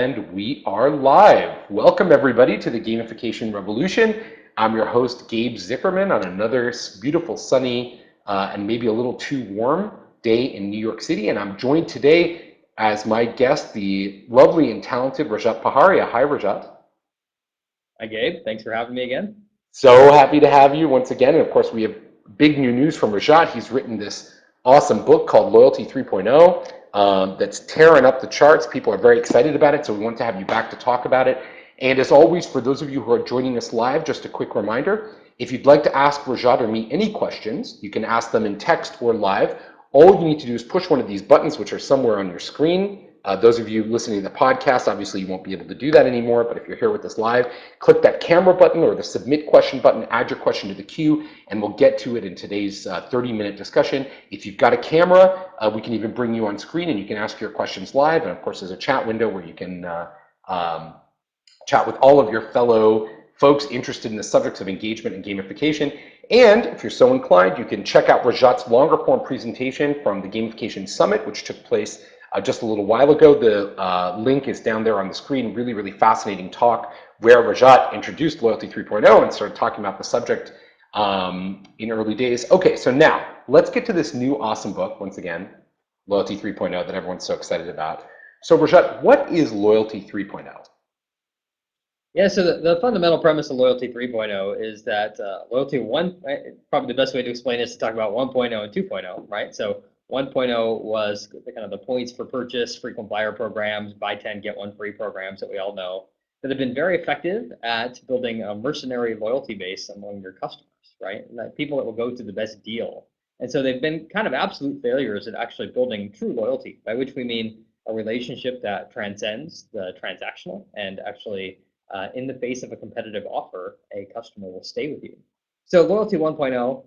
And we are live. Welcome everybody to the Gamification Revolution. I'm your host, Gabe Zickerman, on another beautiful sunny and maybe a little too warm day in New York City. And I'm joined today as my guest, the lovely and talented Rajat Paharia. Hi, Rajat. Hi, Gabe. Thanks for having me again. So happy to have you once again. And of course, we have big new news from Rajat. He's written this awesome book called Loyalty 3.0 that's tearing up the charts. People are very excited about it, so we want to have you back to talk about it. And as always, for those of you who are joining us live, just a quick reminder, if you'd like to ask Rajat or me any questions, you can ask them in text or live. All you need to do is push one of these buttons, which are somewhere on your screen. Those of you listening to the podcast, obviously you won't be able to do that anymore, but if you're here with us live, click that camera button or the submit question button, add your question to the queue, and we'll get to it in today's 30-minute discussion. If you've got a camera, we can even bring you on screen and you can ask your questions live. And of course, there's a chat window where you can chat with all of your fellow folks interested in the subjects of engagement and gamification. And if you're so inclined, you can check out Rajat's longer form presentation from the Gamification Summit, which took place just a little while ago. The link is down there on the screen. Really, really fascinating talk where Rajat introduced Loyalty 3.0 and started talking about the subject in early days. Okay, so now let's get to this new awesome book, once again, Loyalty 3.0, that everyone's so excited about. So Rajat, what is Loyalty 3.0? Yeah, so the fundamental premise of Loyalty 3.0 is that Loyalty 1, right, probably the best way to explain it is to talk about 1.0 and 2.0, right? So 1.0 was kind of the points for purchase, frequent flyer programs, buy 10, get 1 free programs that we all know that have been very effective at building a mercenary loyalty base among your customers, right? And that people that will go to the best deal. And so they've been kind of absolute failures at actually building true loyalty, by which we mean a relationship that transcends the transactional and actually in the face of a competitive offer, a customer will stay with you. So Loyalty 1.0,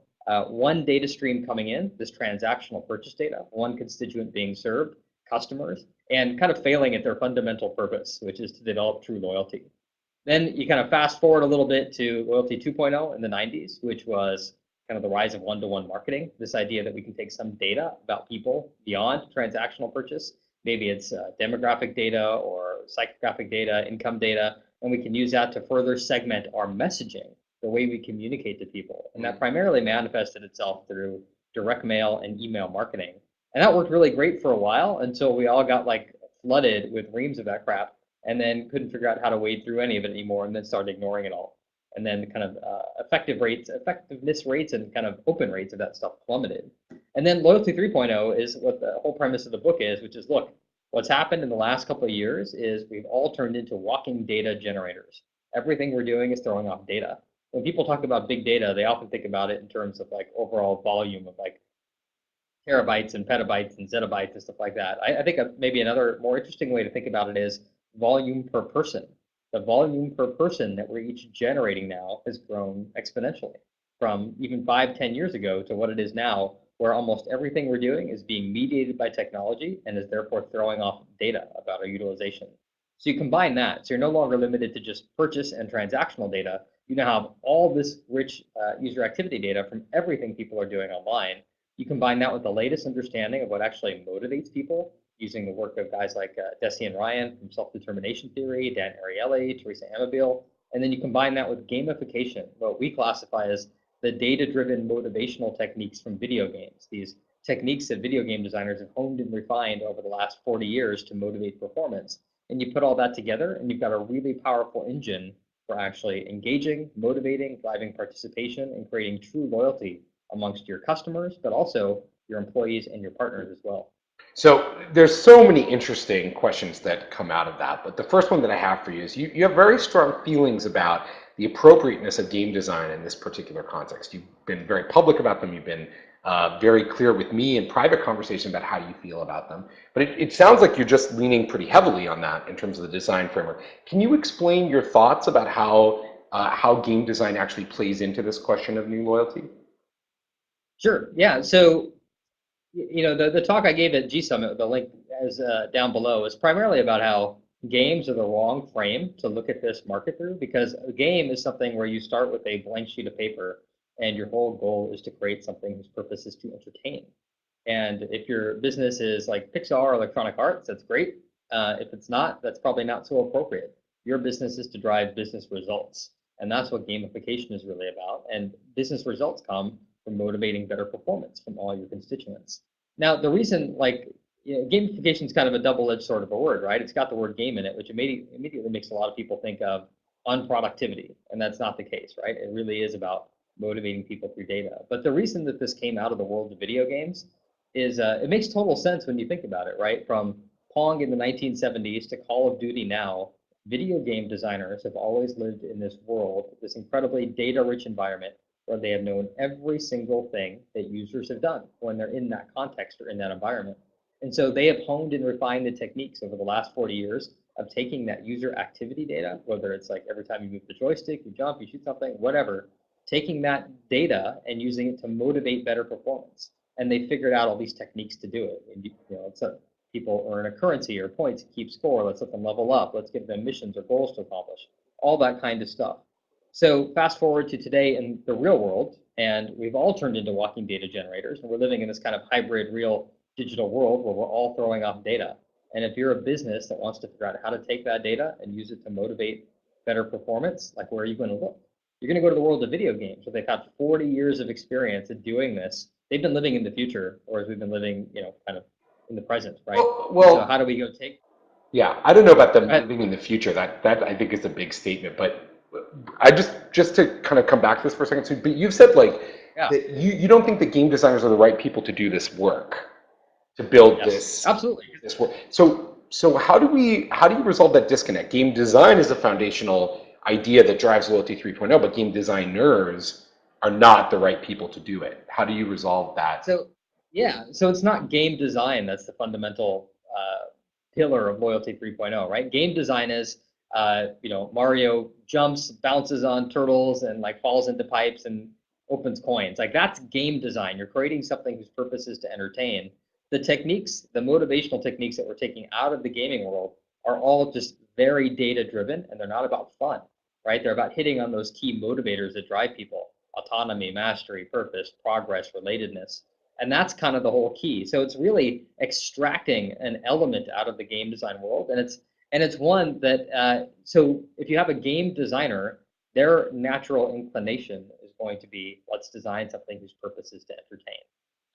one data stream coming in, this transactional purchase data, one constituent being served, customers, and kind of failing at their fundamental purpose, which is to develop true loyalty. Then you kind of fast forward a little bit to Loyalty 2.0 in the 90s, which was kind of the rise of one-to-one marketing, this idea that we can take some data about people beyond transactional purchase. Maybe it's demographic data or psychographic data, income data, and we can use that to further segment our messaging, the way we communicate to people. And that primarily manifested itself through direct mail and email marketing. And that worked really great for a while until we all got like flooded with reams of that crap and then couldn't figure out how to wade through any of it anymore and then started ignoring it all. And then kind of effectiveness rates and kind of open rates of that stuff plummeted. And then Loyalty 3.0 is what the whole premise of the book is, which is, look, what's happened in the last couple of years is we've all turned into walking data generators. Everything we're doing is throwing off data. When people talk about big data, they often think about it in terms of like overall volume of like terabytes and petabytes and zettabytes and stuff like that. I think maybe another more interesting way to think about it is volume per person. The volume per person that we're each generating now has grown exponentially from even 5-10 years ago to what it is now, where almost everything we're doing is being mediated by technology and is therefore throwing off data about our utilization. So you combine that, so you're no longer limited to just purchase and transactional data. You now have all this rich user activity data from everything people are doing online. You combine that with the latest understanding of what actually motivates people, using the work of guys like Deci and Ryan from self-determination theory, Dan Ariely, Teresa Amabile, and then you combine that with gamification, what we classify as the data-driven motivational techniques from video games, these techniques that video game designers have honed and refined over the last 40 years to motivate performance. And you put all that together, and you've got a really powerful engine for actually engaging, motivating, driving participation, and creating true loyalty amongst your customers, but also your employees and your partners as well. So there's so many interesting questions that come out of that, but the first one that I have for you is you have very strong feelings about the appropriateness of game design in this particular context. You've been very public about them. You've been very clear with me in private conversation about how you feel about them. But it sounds like you're just leaning pretty heavily on that in terms of the design framework. Can you explain your thoughts about how game design actually plays into this question of new loyalty? Sure. Yeah. So the talk I gave at G Summit, the link is down below, is primarily about how games are the wrong frame to look at this market through, because a game is something where you start with a blank sheet of paper and your whole goal is to create something whose purpose is to entertain. And if your business is like Pixar or Electronic Arts, that's great. If it's not, that's probably not so appropriate. Your business is to drive business results. And that's what gamification is really about. And business results come from motivating better performance from all your constituents. Now, the reason, like, gamification is kind of a double-edged sort of a word, right? It's got the word game in it, which immediately makes a lot of people think of unproductivity. And that's not the case, right? It really is about motivating people through data. But the reason that this came out of the world of video games is it makes total sense when you think about it, right? From Pong in the 1970s to Call of Duty now, video game designers have always lived in this world, this incredibly data-rich environment where they have known every single thing that users have done when they're in that context or in that environment. And so they have honed and refined the techniques over the last 40 years of taking that user activity data, whether it's like every time you move the joystick, you jump, you shoot something, whatever, taking that data and using it to motivate better performance. And they figured out all these techniques to do it. And, it's a, people earn a currency or points to keep score. Let's let them level up. Let's give them missions or goals to accomplish. All that kind of stuff. So fast forward to today in the real world, and we've all turned into walking data generators, and we're living in this kind of hybrid real digital world where we're all throwing off data. And if you're a business that wants to figure out how to take that data and use it to motivate better performance, like where are you going to look? You're going to go to the world of video games where they've had 40 years of experience at doing this. They've been living in the future, whereas we've been living, kind of in the present, right? Well, so how do we go take? yeah, I don't know about them living in the future. That I think is a big statement. But I just to kind of come back to this for a second. So, but you've said like Yeah. that you don't think the game designers are the right people to do this work, to build Yes, absolutely. this work. So how do you resolve that disconnect? Game design is a foundational idea that drives Loyalty 3.0, but game designers are not the right people to do it. How do you resolve that? So so it's not game design that's the fundamental pillar of Loyalty 3.0, right? Game design is, Mario jumps, bounces on turtles, and like falls into pipes and opens coins. Like that's game design. You're creating something whose purpose is to entertain. The techniques, the motivational techniques that we're taking out of the gaming world are all just very data driven, and they're not about fun, right? They're about hitting on those key motivators that drive people: autonomy, mastery, purpose, progress, relatedness. And that's kind of the whole key. So it's really extracting an element out of the game design world, and it's one that so if you have a game designer, their natural inclination is going to be, let's design something whose purpose is to entertain,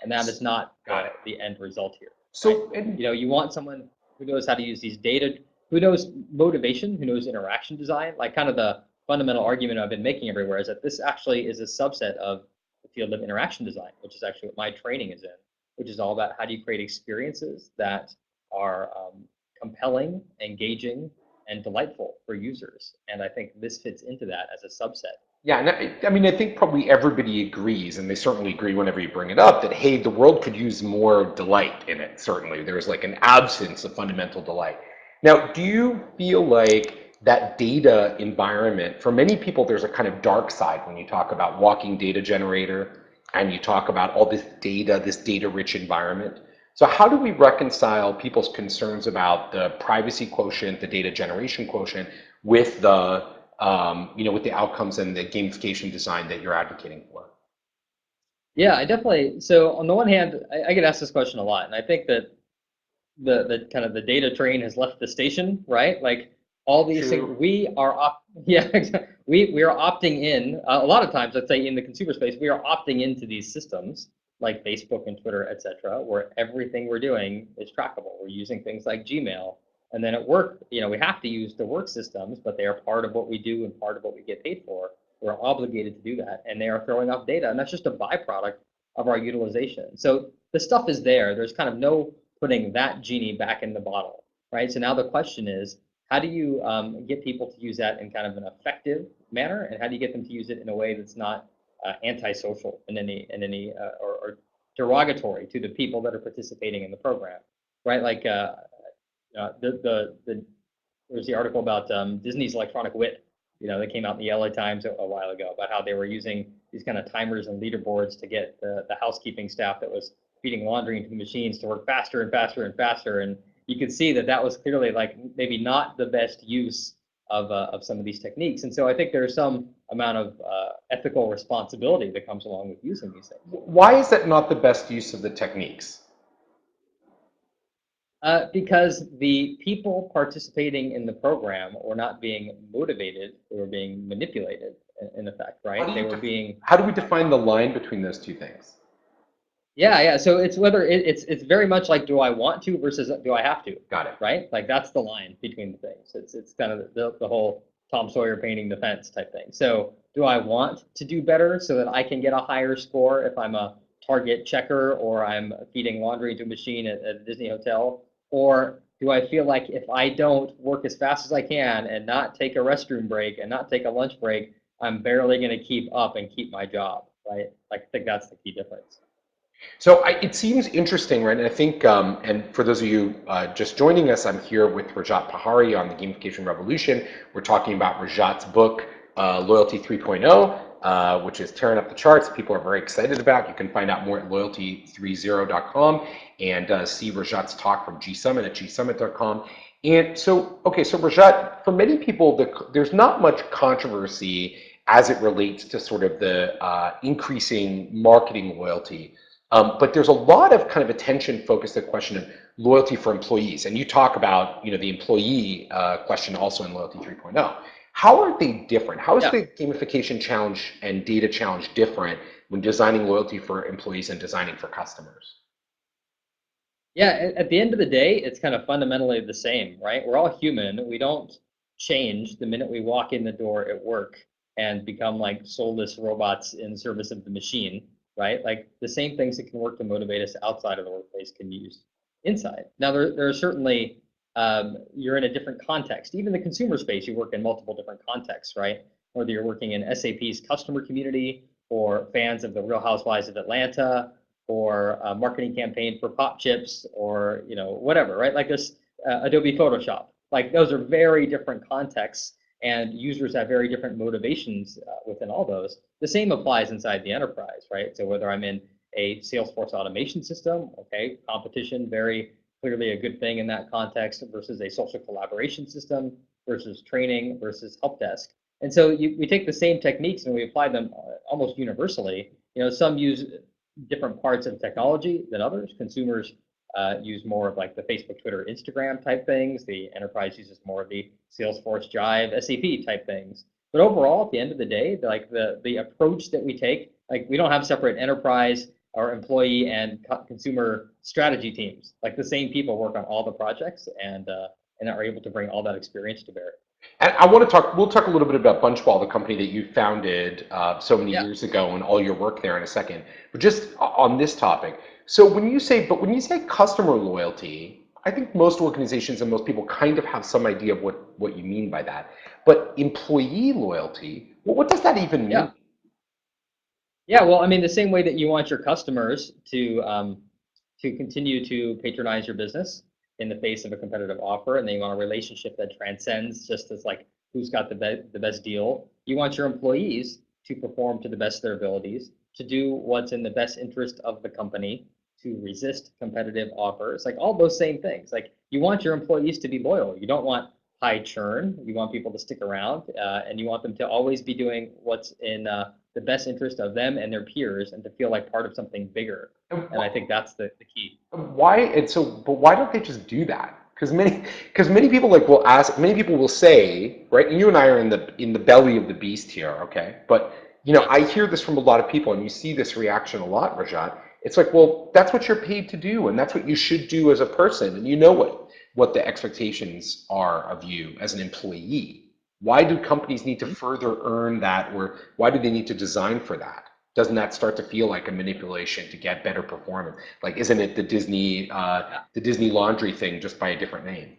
and that is not the end result here. So, right? You want someone who knows how to use these data, who knows motivation, who knows interaction design. Like kind of the fundamental argument I've been making everywhere is that this actually is a subset of the field of interaction design, which is actually what my training is in, which is all about how do you create experiences that are compelling, engaging, and delightful for users. And I think this fits into that as a subset. Yeah, and I mean, I think probably everybody agrees, and they certainly agree whenever you bring it up, that, hey, the world could use more delight in it, certainly. There's like an absence of fundamental delight. Now, do you feel like that data environment, for many people, there's a kind of dark side when you talk about walking data generator and you talk about all this data-rich environment. So how do we reconcile people's concerns about the privacy quotient, the data generation quotient, with the with the outcomes and the gamification design that you're advocating for? Yeah, I definitely. So on the one hand, I get asked this question a lot, and I think that the kind of the data train has left the station, right? Like all these things, we are we are opting in. A lot of times, let's say in the consumer space, we are opting into these systems like Facebook and Twitter, etc., where everything we're doing is trackable. We're using things like Gmail. And then at work, we have to use the work systems, but they are part of what we do and part of what we get paid for. We're obligated to do that, and they are throwing off data, and that's just a byproduct of our utilization. So the stuff is there. There's kind of no putting that genie back in the bottle, right? So now the question is, how do you get people to use that in kind of an effective manner, and how do you get them to use it in a way that's not antisocial in any or derogatory to the people that are participating in the program, right? Like there's the article about Disney's electronic wit, that came out in the LA Times a while ago about how they were using these kind of timers and leaderboards to get the housekeeping staff that was feeding laundry into the machines to work faster and faster and faster. And you could see that was clearly like maybe not the best use of some of these techniques. And so I think there's some amount of ethical responsibility that comes along with using these things. Why is that not the best use of the techniques? Because the people participating in the program were not being motivated; they were being manipulated, in effect, How right? do They you were being how do we define the line between those two things? Yeah. So it's whether it's very much like, do I want to versus do I have to, Got it. right? Like that's the line between the things. It's kind of the whole Tom Sawyer painting the fence type thing. So do I want to do better so that I can get a higher score if I'm a Target checker or I'm feeding laundry to a machine at a Disney hotel? Or do I feel like if I don't work as fast as I can and not take a restroom break and not take a lunch break, I'm barely going to keep up and keep my job, right? Like I think that's the key difference. So it seems interesting, right? And I think, and for those of you just joining us, I'm here with Rajat Paharia on the Gamification Revolution. We're talking about Rajat's book, Loyalty 3.0, which is tearing up the charts. People are very excited about. You can find out more at loyalty30.com and see Rajat's talk from G Summit at gsummit.com. And so, okay, so Rajat, for many people, there's not much controversy as it relates to sort of the increasing marketing loyalty. But there's a lot of kind of attention focused on the question of loyalty for employees. And you talk about, the employee question also in Loyalty 3.0. How are they different? How is Yeah. the gamification challenge and data challenge different when designing loyalty for employees and designing for customers? Yeah, at the end of the day, it's kind of fundamentally the same, right? We're all human. We don't change the minute we walk in the door at work and become like soulless robots in service of the machine, right? Like the same things that can work to motivate us outside of the workplace can be used inside. Now, there are certainly, you're in a different context. Even the consumer space, you work in multiple different contexts, right? Whether you're working in SAP's customer community or fans of the Real Housewives of Atlanta or a marketing campaign for pop chips or whatever, right? Like this Adobe Photoshop. Like those are very different contexts, and users have very different motivations within all those. The same applies inside the enterprise, right? So whether I'm in a Salesforce automation system, okay, competition, very clearly a good thing in that context versus a social collaboration system versus training versus help desk. And so we take the same techniques and we apply them almost universally. Some use different parts of technology than others. Consumers use more of like the Facebook, Twitter, Instagram type things. The enterprise uses more of the Salesforce, Jive, SAP type things. But overall, at the end of the day, like the approach that we take, like we don't have separate enterprise or employee and consumer strategy teams. Like the same people work on all the projects and are able to bring all that experience to bear. And we'll talk a little bit about Bunchball, the company that you founded so many Yeah. years ago, and all your work there in a second. But just on this topic, so when you say customer loyalty, I think most organizations and most people kind of have some idea of what you mean by that. But employee loyalty, well, what does that even Yeah. mean? Yeah, well, I mean, the same way that you want your customers to continue to patronize your business in the face of a competitive offer, and then you want a relationship that transcends just as like who's got the best deal. You want your employees to perform to the best of their abilities, to do what's in the best interest of the company, to resist competitive offers, like all those same things. Like you want your employees to be loyal. You don't want high churn. You want people to stick around, and you want them to always be doing what's in the best interest of them and their peers, and to feel like part of something bigger. And I think that's the key. But why don't they just do that? Because many people will ask, many people will say, right? And you and I are in the belly of the beast here, okay? But Yeah. I hear this from a lot of people, and you see this reaction a lot, Rajat. It's like, well, that's what you're paid to do, and that's what you should do as a person, and you know what the expectations are of you as an employee. Why do companies need to Mhm. further earn that, or why do they need to design for that? Doesn't that start to feel like a manipulation to get better performance? Like, isn't it Yeah. the Disney laundry thing just by a different name?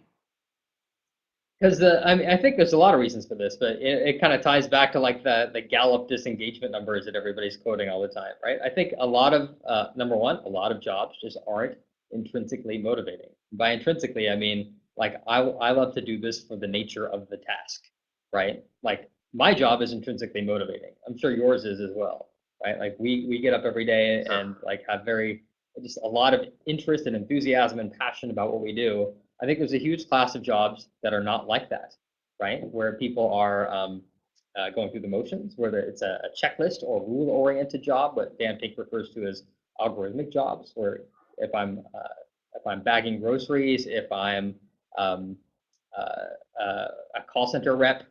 Because I mean, I think there's a lot of reasons for this, but it kind of ties back to like the Gallup disengagement numbers that everybody's quoting all the time, right? I think a lot of number one, a lot of jobs just aren't intrinsically motivating. By intrinsically, I mean like I love to do this for the nature of the task, right? Like my job is intrinsically motivating. I'm sure yours is as well, right? Like we get up every day Sure. and like have very just a lot of interest and enthusiasm and passion about what we do. I think there's a huge class of jobs that are not like that, right? Where people are going through the motions, whether it's a checklist or rule-oriented job, what Dan Pink refers to as algorithmic jobs, where if I'm bagging groceries, if I'm a call center rep,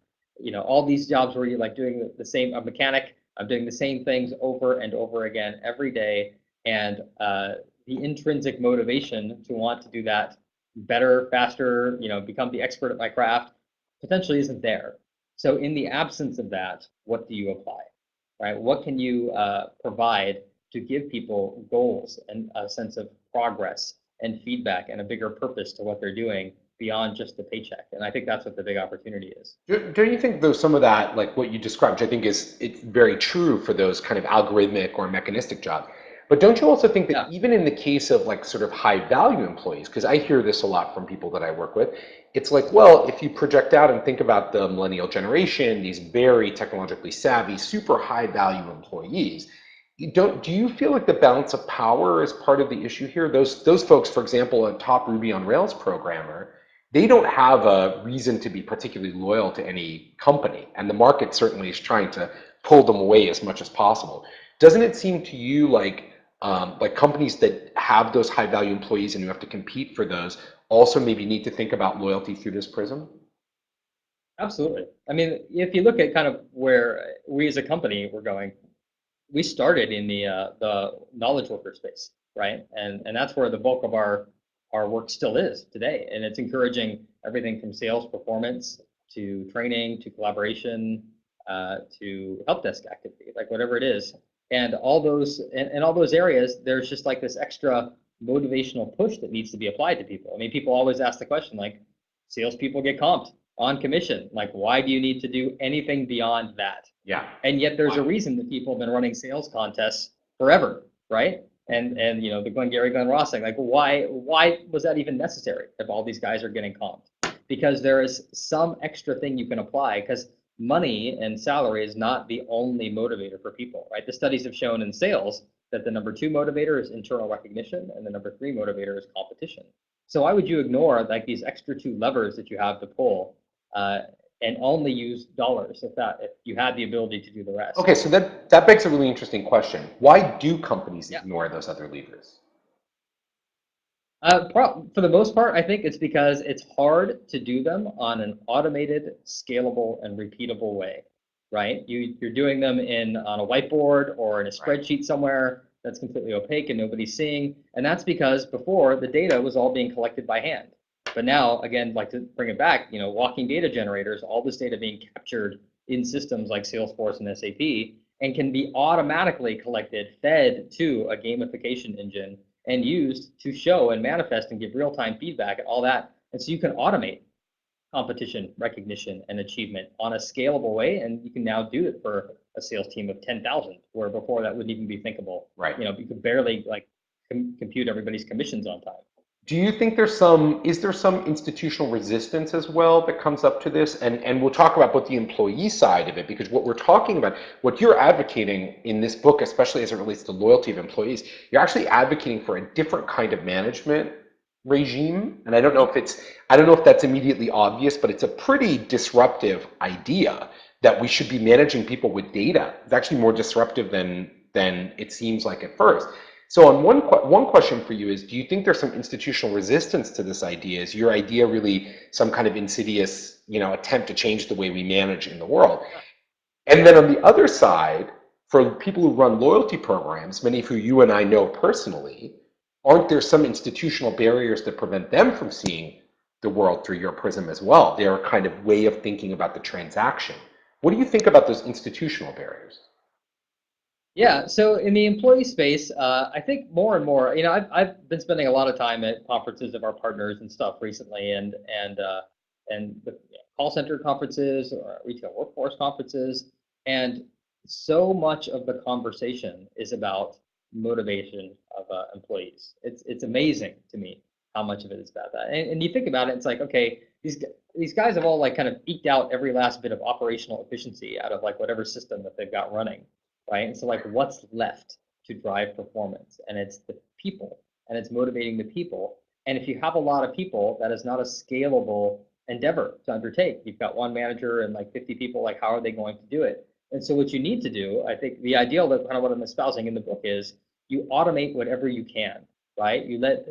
all these jobs where you're like doing the same, a mechanic, I'm doing the same things over and over again every day. And the intrinsic motivation to want to do that better, faster, become the expert at my craft potentially isn't there. So in the absence of that, what do you apply, right? What can you provide to give people goals and a sense of progress and feedback and a bigger purpose to what they're doing beyond just the paycheck? And I think that's what the big opportunity is. Don't you think though some of that, like what you described, which I think it's very true for those kind of algorithmic or mechanistic jobs, but don't you also think that Yeah. even in the case of like sort of high value employees, because I hear this a lot from people that I work with, it's like, well, if you project out and think about the millennial generation, these very technologically savvy, super high value employees, do you feel like the balance of power is part of the issue here? Those folks, for example, a top Ruby on Rails programmer, they don't have a reason to be particularly loyal to any company, and the market certainly is trying to pull them away as much as possible. Doesn't it seem to you like companies that have those high value employees and you have to compete for those also maybe need to think about loyalty through this prism? Absolutely. I mean, if you look at kind of where we as a company were going, we started in the knowledge worker space, right? And that's where the bulk of our work still is today. And it's encouraging everything from sales performance to training to collaboration to help desk activity, like whatever it is. And all those in all those areas, there's just like this extra motivational push that needs to be applied to people. I mean, people always ask the question like, salespeople get comped on commission. Like, why do you need to do anything beyond that? Yeah. And yet there's a reason that people have been running sales contests forever, right? And the Glenn Ross thing, like why was that even necessary if all these guys are getting comped? Because there is some extra thing you can apply, because money and salary is not the only motivator for people, right? The studies have shown in sales that the number 2 motivator is internal recognition and the number 3 motivator is competition. So why would you ignore like these extra 2 levers that you have to pull and only use dollars if you had the ability to do the rest? Okay, so that begs a really interesting question. Why do companies Yeah. ignore those other levers? For the most part, I think it's because it's hard to do them on an automated, scalable, and repeatable way, right? You're doing them on a whiteboard or in a spreadsheet somewhere that's completely opaque and nobody's seeing. And that's because before the data was all being collected by hand. But now, again, like to bring it back, walking data generators, all this data being captured in systems like Salesforce and SAP, and can be automatically collected, fed to a gamification engine, and used to show and manifest and give real-time feedback and all that. And so you can automate competition, recognition, and achievement on a scalable way, and you can now do it for a sales team of 10,000, where before that wouldn't even be thinkable. Right. You could barely like compute everybody's commissions on time. Do you think is there some institutional resistance as well that comes up to this? And we'll talk about both the employee side of it, because what we're talking about, what you're advocating in this book, especially as it relates to loyalty of employees, you're actually advocating for a different kind of management regime. And I don't know if that's immediately obvious, but it's a pretty disruptive idea that we should be managing people with data. It's actually more disruptive than it seems like at first. So on one question for you is, do you think there's some institutional resistance to this idea? Is your idea really some kind of insidious, attempt to change the way we manage in the world? And then on the other side, for people who run loyalty programs, many of who you and I know personally, aren't there some institutional barriers that prevent them from seeing the world through your prism as well? Their kind of way of thinking about the transaction. What do you think about those institutional barriers? Yeah, so in the employee space, I think more and more, I've been spending a lot of time at conferences of our partners and stuff recently, and the call center conferences or retail workforce conferences, and so much of the conversation is about motivation of employees. It's amazing to me how much of it is about that. And you think about it, it's like, okay, these guys have all like kind of eked out every last bit of operational efficiency out of like whatever system that they've got running. Right? And so like what's left to drive performance? And it's the people, and it's motivating the people. And if you have a lot of people, that is not a scalable endeavor to undertake. You've got one manager and like 50 people, like how are they going to do it? And so what you need to do, I think the ideal that kind of what I'm espousing in the book is you automate whatever you can, right? You let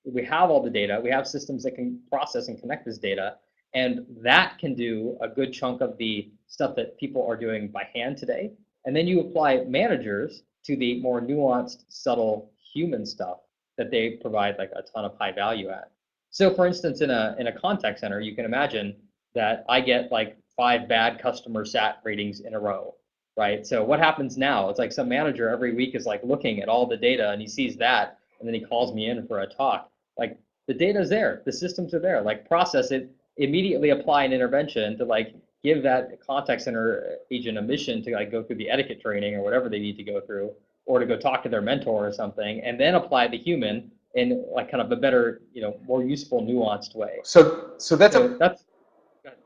we have all the data, we have systems that can process and connect this data, and that can do a good chunk of the stuff that people are doing by hand today. And then you apply managers to the more nuanced, subtle human stuff that they provide like a ton of high value at. So for instance, in a contact center, you can imagine that I get like 5 bad customer sat ratings in a row, right? So what happens now? It's like some manager every week is like looking at all the data and he sees that, and then he calls me in for a talk. Like the data's there, the systems are there, like process it, immediately apply an intervention to like give that contact center agent a mission to like go through the etiquette training or whatever they need to go through, or to go talk to their mentor or something, and then apply the human in like kind of a better, more useful, nuanced way. So that's So that's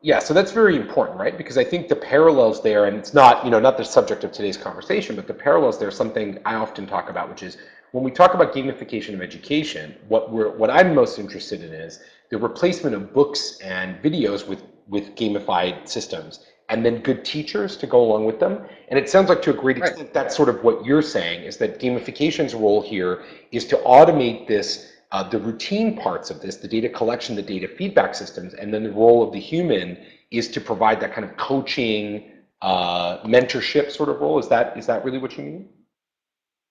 yeah, so that's very important, right? Because I think the parallels there, and it's not, not the subject of today's conversation, but the parallels there, something I often talk about, which is when we talk about gamification of education, what I'm most interested in is the replacement of books and videos with gamified systems, and then good teachers to go along with them. And it sounds like to a great extent, that's sort of what you're saying, is that gamification's role here is to automate this, the routine parts of this, the data collection, the data feedback systems, and then the role of the human is to provide that kind of coaching, mentorship sort of role. Is that really what you mean?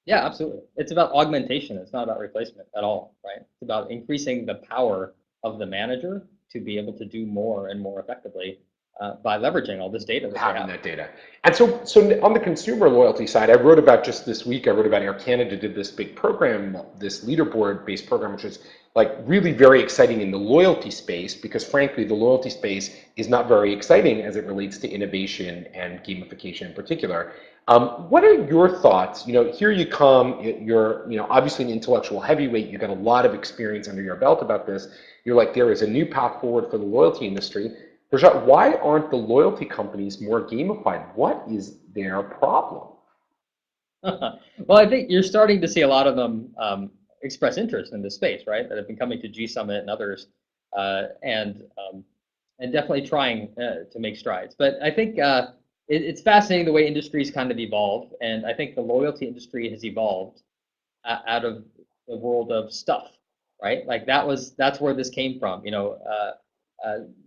Yeah, absolutely. It's about augmentation. It's not about replacement at all, right? It's about increasing the power of the manager to be able to do more and more effectively by leveraging all this data that they Having have. that data. And so on the consumer loyalty side, I wrote about just this week, I wrote about Air Canada did this big program, this leaderboard-based program, which is like really very exciting in the loyalty space, because frankly, the loyalty space is not very exciting as it relates to innovation and gamification in particular. What are your thoughts? Here you come, you're, obviously an intellectual heavyweight, you've got a lot of experience under your belt about this. You're like, there is a new path forward for the loyalty industry. Rajat, why aren't the loyalty companies more gamified? What is their problem? Well, I think you're starting to see a lot of them express interest in this space, right? That have been coming to G Summit and others, and definitely trying to make strides. But I think it's fascinating the way industries kind of evolve, and I think the loyalty industry has evolved out of the world of stuff, right? Like that's where this came from.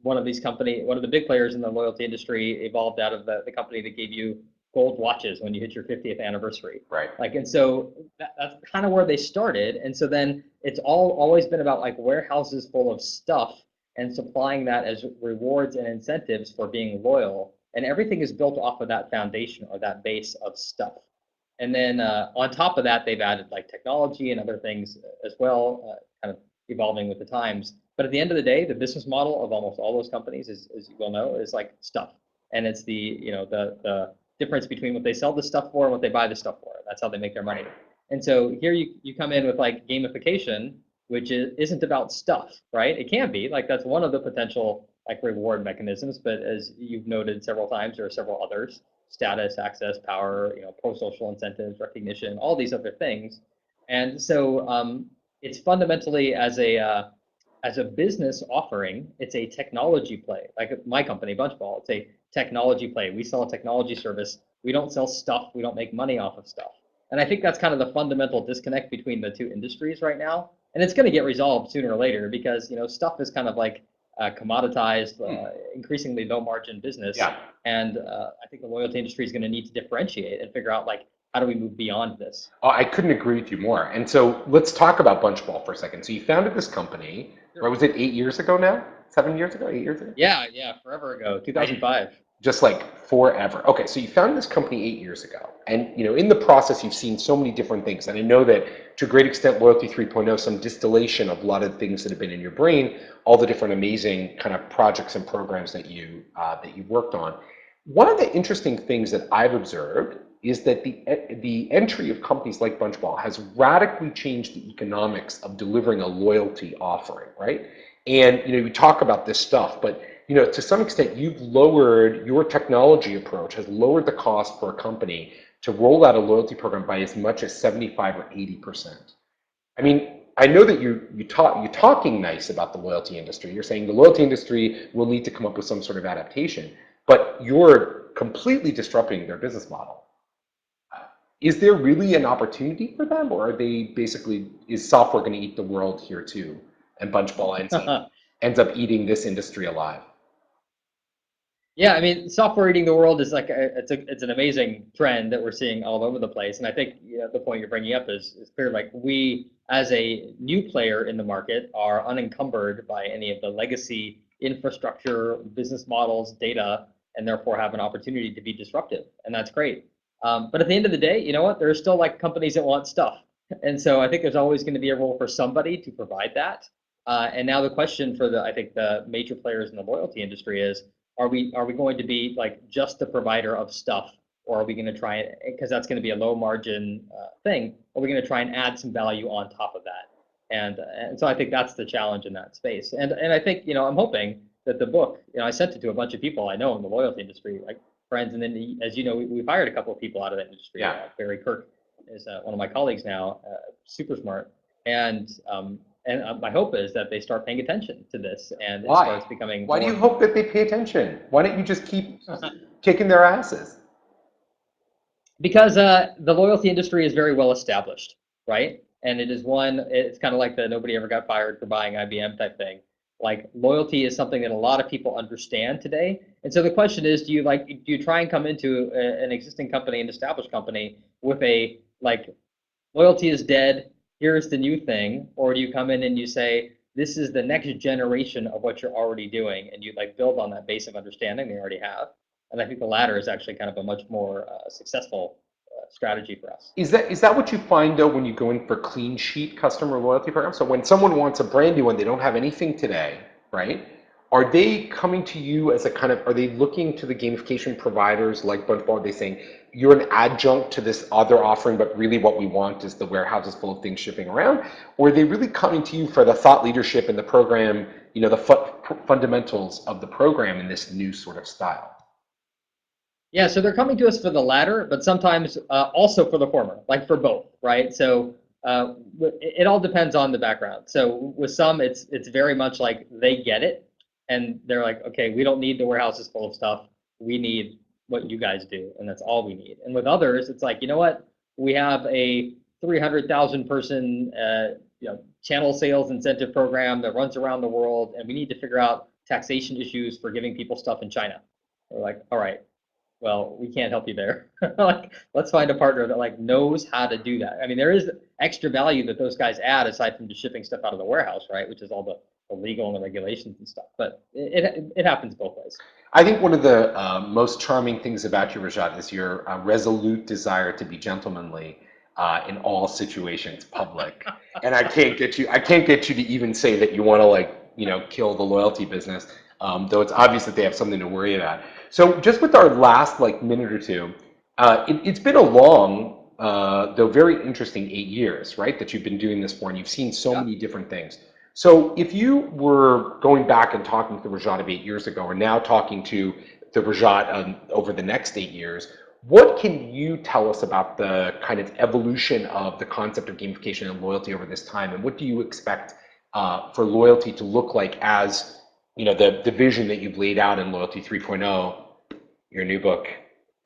One of the big players in the loyalty industry evolved out of the company that gave you gold watches when you hit your 50th anniversary. Right. Like, and so that's kind of where they started. And so then it's always been about like warehouses full of stuff and supplying that as rewards and incentives for being loyal. And everything is built off of that foundation or that base of stuff. And then on top of that, they've added like technology and other things as well, kind of evolving with the times. But at the end of the day, the business model of almost all those companies, as you will know, is like stuff. And it's the difference between what they sell the stuff for and what they buy the stuff for. That's how they make their money. And so here you come in with like gamification, which isn't about stuff, right? It can be, like that's one of the potential like reward mechanisms, but as you've noted several times, there are several others: status, access, power, pro-social incentives, recognition, all these other things. And so it's fundamentally as a business offering, it's a technology play. Like my company, Bunchball, it's a technology play. We sell a technology service. We don't sell stuff. We don't make money off of stuff. And I think that's kind of the fundamental disconnect between the two industries right now. And it's going to get resolved sooner or later because stuff is kind of like commoditized, increasingly low margin business. Yeah. And I think the loyalty industry is going to need to differentiate and figure out like how do we move beyond this. Oh, I couldn't agree with you more. And so let's talk about Bunchball for a second. So you founded this company, or was it 8 years ago now? 7 years ago? 8 years ago? Yeah, forever ago, 2005. Just like forever. Okay, so you founded this company 8 years ago, and in the process you've seen so many different things, and I know that to a great extent Loyalty 3.0, some distillation of a lot of things that have been in your brain, all the different amazing kind of projects and programs that you worked on. One of the interesting things that I've observed is that the entry of companies like Bunchball has radically changed the economics of delivering a loyalty offering, right? And we talk about this stuff, but to some extent, your technology approach has lowered the cost for a company to roll out a loyalty program by as much as 75 or 80%. I mean, I know that you're talking nice about the loyalty industry. You're saying the loyalty industry will need to come up with some sort of adaptation, but you're completely disrupting their business model. Is there really an opportunity for them, or are they basically, is software going to eat the world here too? And Bunchball ends up eating this industry alive. Yeah, I mean, software eating the world is like it's an amazing trend that we're seeing all over the place, and I think the point you're bringing up is clear. Like we, as a new player in the market, are unencumbered by any of the legacy infrastructure, business models, data, and therefore have an opportunity to be disruptive, and that's great. But at the end of the day, you know what? There are still like companies that want stuff, and so I think there's always going to be a role for somebody to provide that. And now the question for I think the major players in the loyalty industry is are we going to be like just the provider of stuff, or are we going to try it, because that's going to be a low margin thing? Are we going to try and add some value on top of that? And so I think that's the challenge in that space. And I think I'm hoping that the book, I sent it to a bunch of people I know in the loyalty industry, like friends, and then as you know, we've hired a couple of people out of that industry. Yeah. Barry Kirk is one of my colleagues now, super smart, and my hope is that they start paying attention to this, and it starts becoming. Why do you hope that they pay attention? Why don't you just keep kicking their asses? Because the loyalty industry is very well established, right? And it is it's kind of like the nobody ever got fired for buying IBM type thing. Like loyalty is something that a lot of people understand today. And so the question is, do you try and come into an existing company, an established company, with a like loyalty is dead, here's the new thing, or do you come in and you say, this is the next generation of what you're already doing, and you like build on that base of understanding they already have? And I think the latter is actually kind of a much more successful strategy for us. Is that what you find though when you go in for clean sheet customer loyalty programs? So when someone wants a brand new one, they don't have anything today, right? Are they coming to you as are they looking to the gamification providers like Bunchball? Are they saying, you're an adjunct to this other offering, but really what we want is the warehouses full of things shipping around? Or are they really coming to you for the thought leadership in the program, the fundamentals of the program in this new sort of style? Yeah, so they're coming to us for the latter, but sometimes also for the former, like for both, right? So it all depends on the background. So with some, it's very much like they get it, and they're like, okay, we don't need the warehouses full of stuff. We need what you guys do, and that's all we need. And with others, it's like, you know what? We have a 300,000 person channel sales incentive program that runs around the world, and we need to figure out taxation issues for giving people stuff in China. We're like, all right, well, we can't help you there. Like, let's find a partner that like knows how to do that. I mean, there is extra value that those guys add aside from just shipping stuff out of the warehouse, right? Which is all the legal and the regulations and stuff. But it happens both ways. I think one of the most charming things about you, Rajat, is your resolute desire to be gentlemanly in all situations public. And I can't get you to even say that you want to kill the loyalty business, though it's obvious that they have something to worry about. So just with our last minute or two, it's been a long, though very interesting 8 years, right, that you've been doing this for, and you've seen so many different things. So if you were going back and talking to the Rajat of 8 years ago, or now talking to the Rajat over the next 8 years, what can you tell us about the kind of evolution of the concept of gamification and loyalty over this time, and what do you expect for loyalty to look like as the vision that you've laid out in Loyalty 3.0, your new book,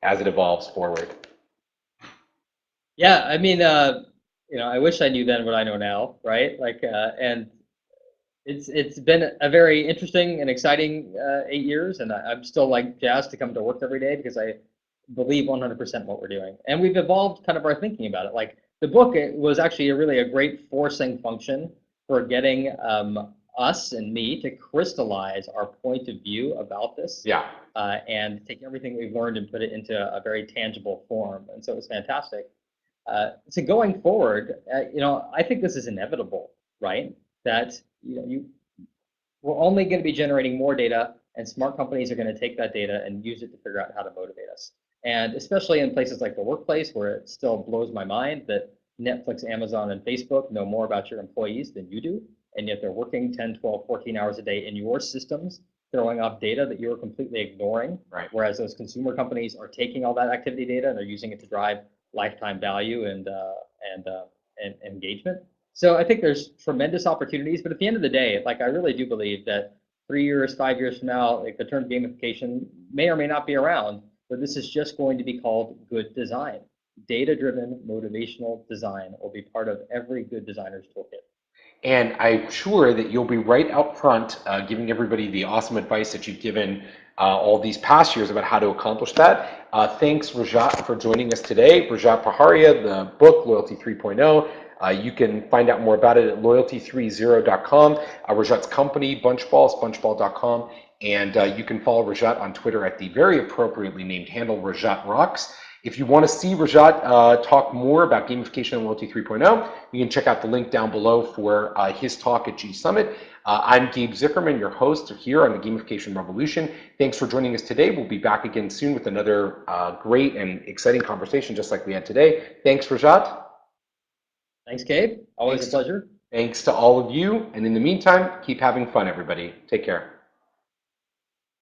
as it evolves forward? Yeah, I mean, I wish I knew then what I know now, right? And it's been a very interesting and exciting 8 years, and I'm still jazzed to come to work every day because I believe 100% what we're doing. And we've evolved kind of our thinking about it. Like the book, it was actually really a great forcing function for getting us and me to crystallize our point of view about this. Yeah. And take everything we've learned and put it into a very tangible form. And so it was fantastic. So going forward, I think this is inevitable, right? That we're only going to be generating more data, and smart companies are going to take that data and use it to figure out how to motivate us. And especially in places like the workplace, where it still blows my mind that Netflix, Amazon, and Facebook know more about your employees than you do, and yet they're working 10, 12, 14 hours a day in your systems, throwing off data that you're completely ignoring. Right. Whereas those consumer companies are taking all that activity data and they're using it to drive lifetime value and engagement. So I think there's tremendous opportunities, but at the end of the day, I really do believe that 3 years, 5 years from now, the term gamification may or may not be around, but this is just going to be called good design. data-driven motivational design will be part of every good designer's toolkit. And I'm sure that you'll be right out front giving everybody the awesome advice that you've given all these past years about how to accomplish that. Thanks, Rajat, for joining us today. Rajat Paharia, the book, Loyalty 3.0. You can find out more about it at loyalty30.com. Rajat's company, Bunchball, is bunchball.com. And you can follow Rajat on Twitter at the very appropriately named handle, Rajat Rocks. If you want to see Rajat talk more about gamification and Loyalty 3.0, you can check out the link down below for his talk at G Summit. I'm Gabe Zickerman, your host here on the Gamification Revolution. Thanks for joining us today. We'll be back again soon with another great and exciting conversation just like we had today. Thanks, Rajat. Thanks, Gabe. Always a pleasure. Thanks to all of you. And in the meantime, keep having fun, everybody. Take care.